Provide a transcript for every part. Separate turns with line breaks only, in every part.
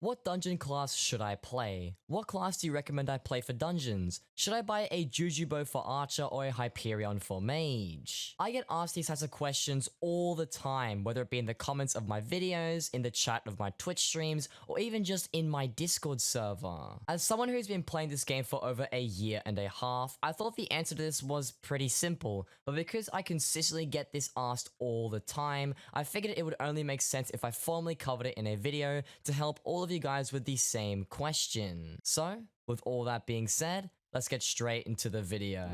What dungeon class should I play? What class do you recommend I play for dungeons? Should I buy a Jujubo for Archer or a Hyperion for Mage? I get asked these types of questions all the time, whether it be in the comments of my videos, in the chat of my Twitch streams, or even just in my Discord server. As someone who's been playing this game for over a year and a half, I thought the answer to this was pretty simple, but because I consistently get this asked all the time, I figured it would only make sense if I formally covered it in a video to help all of you guys with the same question. So, with all that being said, let's get straight into the video.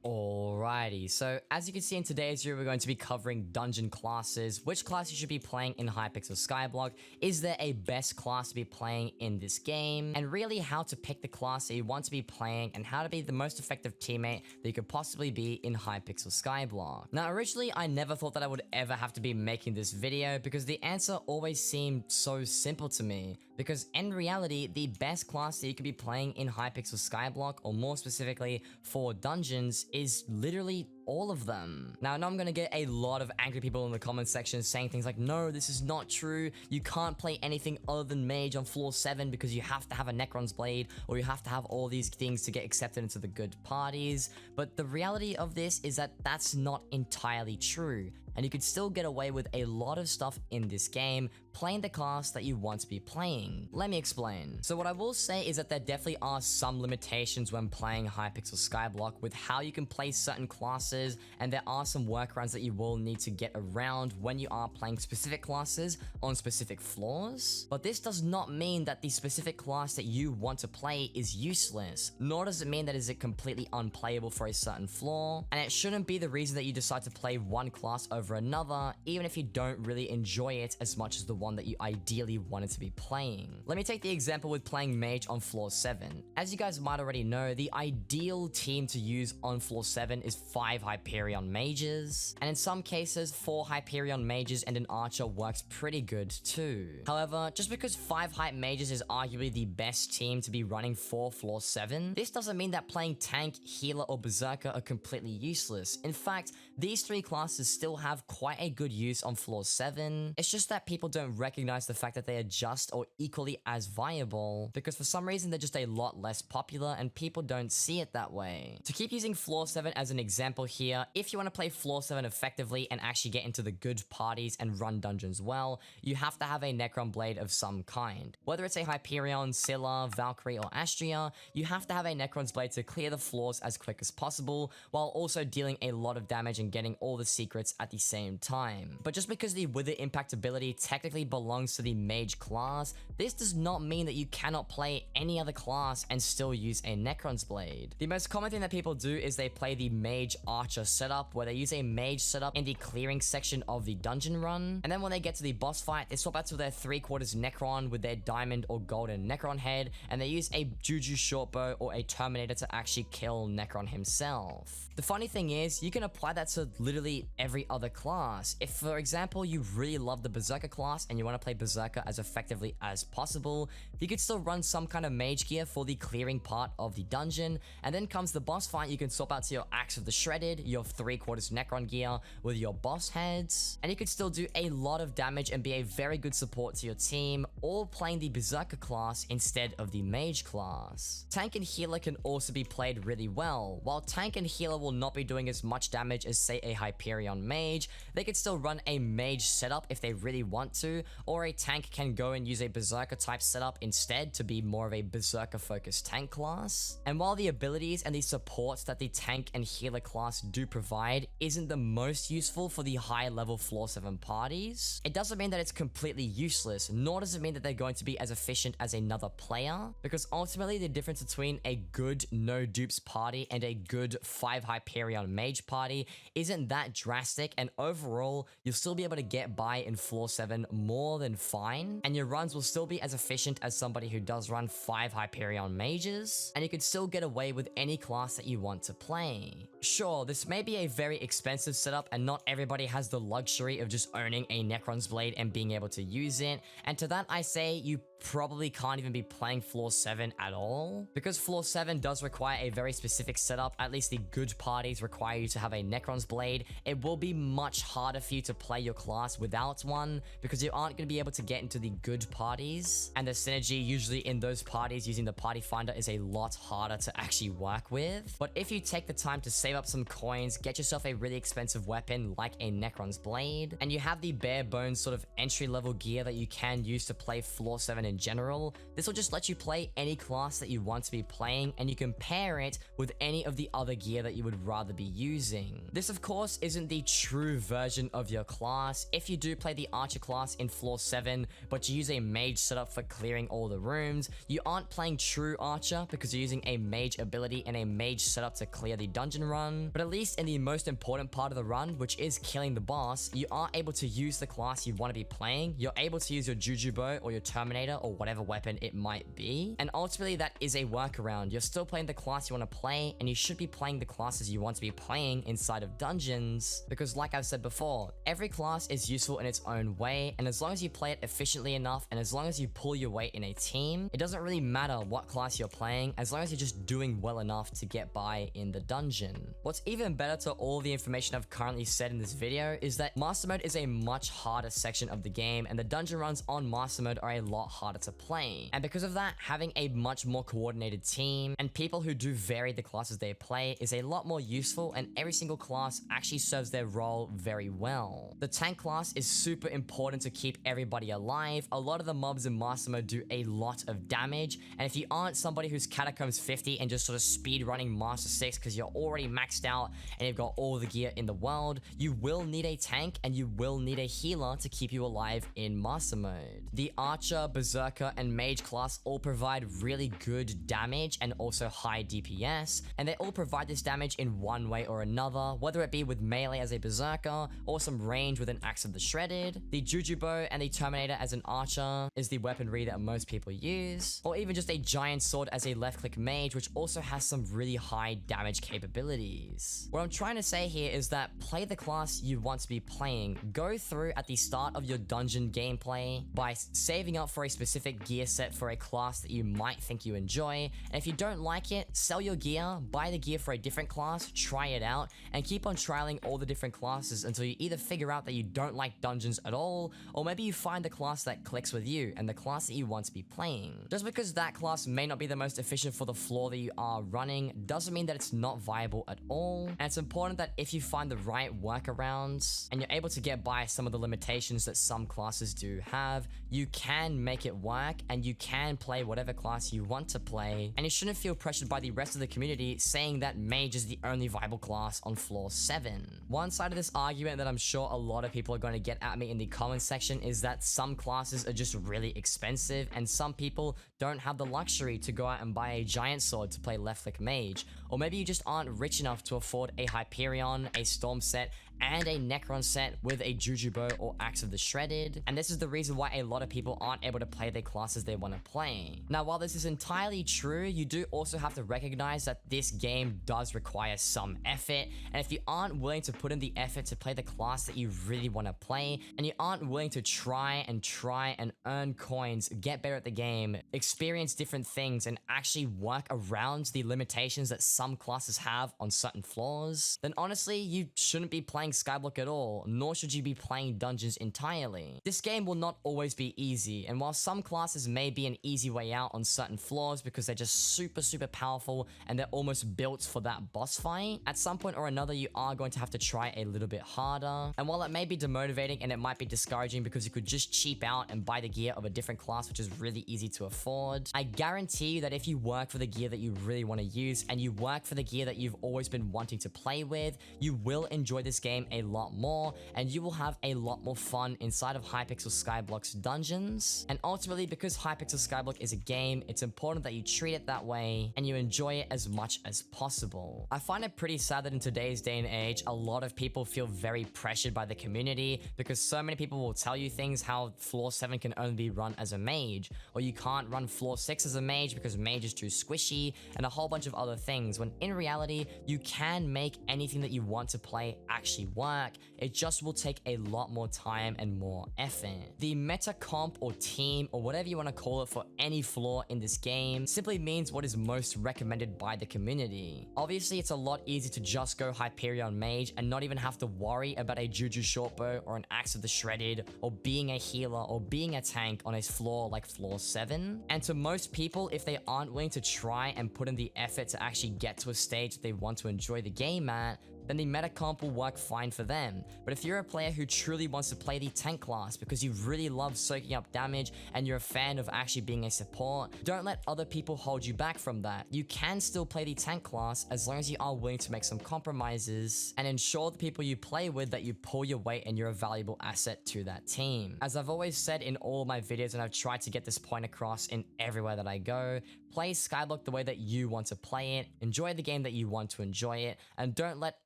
Alrighty, so as you can see in today's video, we're going to be covering dungeon classes, which class you should be playing in Hypixel Skyblock, is there a best class to be playing in this game, and really how to pick the class that you want to be playing and how to be the most effective teammate that you could possibly be in Hypixel Skyblock. Now originally I never thought that I would ever have to be making this video because the answer always seemed so simple to me, because in reality the best class that you could be playing in Hypixel Skyblock, or more specifically for dungeons, is literally all of them. Now I know I'm gonna get a lot of angry people in the comment section saying things like, no, this is not true, you can't play anything other than Mage on floor 7 because you have to have a Necron's Blade, or you have to have all these things to get accepted into the good parties. But the reality of this is that that's not entirely true, and you could still get away with a lot of stuff in this game playing the class that you want to be playing. Let me explain. So what I will say is that there definitely are some limitations when playing Hypixel Skyblock with how you can play certain classes, and there are some workarounds that you will need to get around when you are playing specific classes on specific floors. But this does not mean that the specific class that you want to play is useless, nor does it mean that it is completely unplayable for a certain floor, and it shouldn't be the reason that you decide to play one class over another, even if you don't really enjoy it as much as the one that you ideally wanted to be playing. Let me take the example with playing Mage on floor 7. As you guys might already know, the ideal team to use on floor 7 is 5 Hyperion Mages, and in some cases 4 Hyperion Mages and an Archer works pretty good too. However, just because 5 Hype Mages is arguably the best team to be running for floor 7, this doesn't mean that playing Tank, Healer, or Berserker are completely useless. In fact, these 3 classes still have quite a good use on floor 7. It's just that people don't recognize the fact that they are just or equally as viable, because for some reason they're just a lot less popular and people don't see it that way. To keep using floor 7 as an example here, if you want to play floor 7 effectively and actually get into the good parties and run dungeons well, you have to have a Necron Blade of some kind. Whether it's a Hyperion, Scylla, Valkyrie, or Astria, you have to have a Necron's Blade to clear the floors as quick as possible, while also dealing a lot of damage and getting all the secrets at the same time. But just because the Wither Impact ability technically belongs to the Mage class, this does not mean that you cannot play any other class and still use a Necron's Blade. The most common thing that people do is they play the Mage Archer setup, where they use a Mage setup in the clearing section of the dungeon run, and then when they get to the boss fight, they swap out to their 3/4 Necron with their diamond or golden Necron head, and they use a Juju shortbow or a Terminator to actually kill Necron himself. The funny thing is, you can apply that to literally every other class. If, for example, you really love the Berserker class and you want to play Berserker as effectively as possible, you could still run some kind of mage gear for the clearing part of the dungeon, and then comes the boss fight, you can swap out to your Axe of the Shredded, your 3/4 Necron gear with your boss heads, and you could still do a lot of damage and be a very good support to your team, all playing the Berserker class instead of the Mage class. Tank and Healer can also be played really well. While Tank and Healer will not be doing as much damage as, say, a Hyperion Mage, they could still run a Mage setup if they really want to, or a Tank can go and use a Berserker type setup instead to be more of a Berserker focused tank class. And while the abilities and the supports that the Tank and Healer class do provide isn't the most useful for the high level floor 7 parties, it doesn't mean that it's completely useless, nor does it mean that they're going to be as efficient as another player, because ultimately the difference between a good no dupes party and a good 5 Hyperion Mage party isn't that drastic, and overall you'll still be able to get by in floor 7 more than fine, and your runs will still be as efficient as somebody who does run 5 Hyperion Mages, and you could still get away with any class that you want to play. Sure, this may be a very expensive setup and not everybody has the luxury of just owning a Necron's Blade and being able to use it, and to that I say you probably can't even be playing floor 7 at all. Because floor 7 does require a very specific setup, at least the good parties require you to have a Necron's Blade. It will be much harder for you to play your class without one, because you aren't going to be able to get into the good parties, and the synergy usually in those parties using the party finder is a lot harder to actually work with. But if you take the time to save up some coins, get yourself a really expensive weapon like a Necron's Blade, and you have the bare bones sort of entry level gear that you can use to play floor 7 in general, this will just let you play any class that you want to be playing, and you can pair it with any of the other gear that you would rather be using. This of course isn't the true version of your class. If you do play the archer class in floor 7 but you use a mage setup for clearing all the rooms, you aren't playing true archer because you're using a mage ability and a mage setup to clear the dungeon run. But at least in the most important part of the run, which is killing the boss, you are able to use the class you want to be playing. You're able to use your Juju Bow or your Terminator or whatever weapon it might be, and ultimately that is a workaround. You're still playing the class you want to play, and you should be playing the classes you want to be playing inside of dungeons, because like I've said before, every class is useful in its own way, and as long as you play it efficiently enough and as long as you pull your weight in a team, it doesn't really matter what class you're playing as long as you're just doing well enough to get by in the dungeon. What's even better to all the information I've currently said in this video is that Master Mode is a much harder section of the game, and the dungeon runs on Master Mode are a lot harder to play. And because of that, having a much more coordinated team and people who do vary the classes they play is a lot more useful, and every single class actually serves their role very well. The tank class is super important to keep everybody alive. A lot of the mobs in Master Mode do a lot of damage, and if you aren't somebody who's Catacombs 50 and just sort of speed running Master 6 because you're already maxed out and you've got all the gear in the world, you will need a tank and you will need a healer to keep you alive in Master Mode. The Archer, Berserker, and Mage class all provide really good damage and also high DPS, and they all provide this damage in one way or another, whether it be with melee as a Berserker or some range with an Axe of the Shredded. The Juju Bow and the Terminator as an Archer is the weaponry that most people use, or even just a giant sword as a left-click mage, which also has some really high damage capabilities. What I'm trying to say here is that play the class you want to be playing. Go through at the start of your dungeon gameplay by saving up for a specific gear set for a class that you might think you enjoy, and if you don't like it, sell your gear, buy the gear for a different class, try it out, and keep on trialing all the different classes until you either figure out that you don't like dungeons at all, or maybe you find the class that clicks with you and the class that you want to be playing. Just because that class may not be the most efficient for the floor that you are running doesn't mean that it's not viable at all, and it's important that if you find the right workarounds and you're able to get by some of the limitations that some classes do have, you can make it work and you can play whatever class you want to play, and you shouldn't feel pressured by the rest of the community saying that mage is the only viable class on floor 7. One side of this argument that I'm sure a lot of people are going to get at me in the comments section is that some classes are just really expensive and some people don't have the luxury to go out and buy a giant sword to play left click mage, or maybe you just aren't rich enough to afford a Hyperion, a Storm set, and a Necron set with a Juju Bow or Axe of the Shredded, and this is the reason why a lot of people aren't able to play the classes they want to play. Now, while this is entirely true, you do also have to recognize that this game does require some effort, and if you aren't willing to put in the effort to play the class that you really want to play, and you aren't willing to try and earn coins, get better at the game, experience different things, and actually work around the limitations that some classes have on certain floors, then honestly, you shouldn't be playing Skyblock at all, nor should you be playing dungeons entirely. This game will not always be easy, and while some classes may be an easy way out on certain floors because they're just super powerful and they're almost built for that boss fight, at some point or another you are going to have to try a little bit harder. And while it may be demotivating and it might be discouraging because you could just cheap out and buy the gear of a different class which is really easy to afford, I guarantee you that if you work for the gear that you really want to use and you work for the gear that you've always been wanting to play with, you will enjoy this game a lot more, and you will have a lot more fun inside of Hypixel Skyblock's dungeons. And ultimately, because Hypixel Skyblock is a game, it's important that you treat it that way and you enjoy it as much as possible. I find it pretty sad that in today's day and age, a lot of people feel very pressured by the community because so many people will tell you things how floor 7 can only be run as a mage, or you can't run floor 6 as a mage because mage is too squishy, and a whole bunch of other things, when in reality, you can make anything that you want to play actually actually work, it just will take a lot more time and more effort. The meta comp or team or whatever you want to call it for any floor in this game simply means what is most recommended by the community. Obviously, it's a lot easier to just go Hyperion Mage and not even have to worry about a Juju Shortbow or an Axe of the Shredded or being a healer or being a tank on a floor like floor 7. And to most people, if they aren't willing to try and put in the effort to actually get to a stage that they want to enjoy the game at, then the meta comp will work fine for them. But if you're a player who truly wants to play the tank class because you really love soaking up damage and you're a fan of actually being a support, don't let other people hold you back from that. You can still play the tank class as long as you are willing to make some compromises and ensure the people you play with that you pull your weight and you're a valuable asset to that team. As I've always said in all of my videos, and I've tried to get this point across in everywhere that I go, play Skyblock the way that you want to play it, enjoy the game that you want to enjoy it, and don't let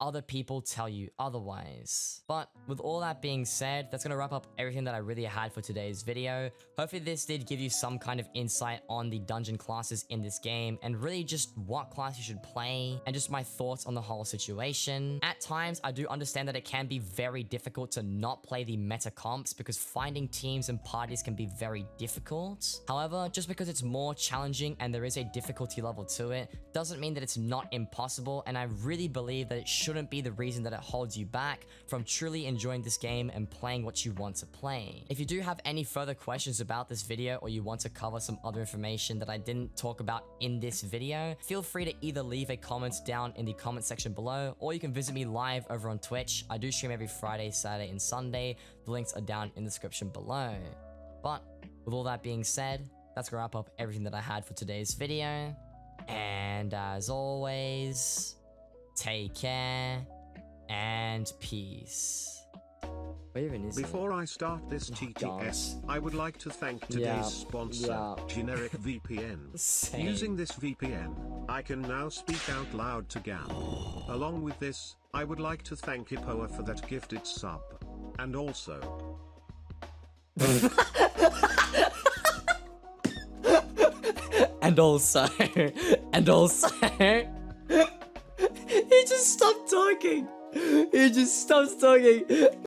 other people tell you otherwise. But with all that being said, that's gonna wrap up everything that I really had for today's video. Hopefully this did give you some kind of insight on the dungeon classes in this game and really just what class you should play and just my thoughts on the whole situation. At times, I do understand that it can be very difficult to not play the meta comps because finding teams and parties can be very difficult. However, just because it's more challenging and there is a difficulty level to it doesn't mean that it's not impossible, and I really believe that it shouldn't be the reason that it holds you back from truly enjoying this game and playing what you want to play. If you do have any further questions about this video or you want to cover some other information that I didn't talk about in this video, feel free to either leave a comment down in the comment section below or you can visit me live over on Twitch. I do stream every Friday, Saturday, and Sunday. The links are down in the description below. But with all that being said, that's gonna wrap up everything that I had for today's video. And as always, take care and peace. Where even is
Before I start this TTS, I would like to thank today's sponsor, Generic VPN.
Same.
Using this VPN, I can now speak out loud to Gam. Along with this, I would like to thank Ipoa for that gifted sub. And also...
and also, he just stopped talking. He just stopped talking.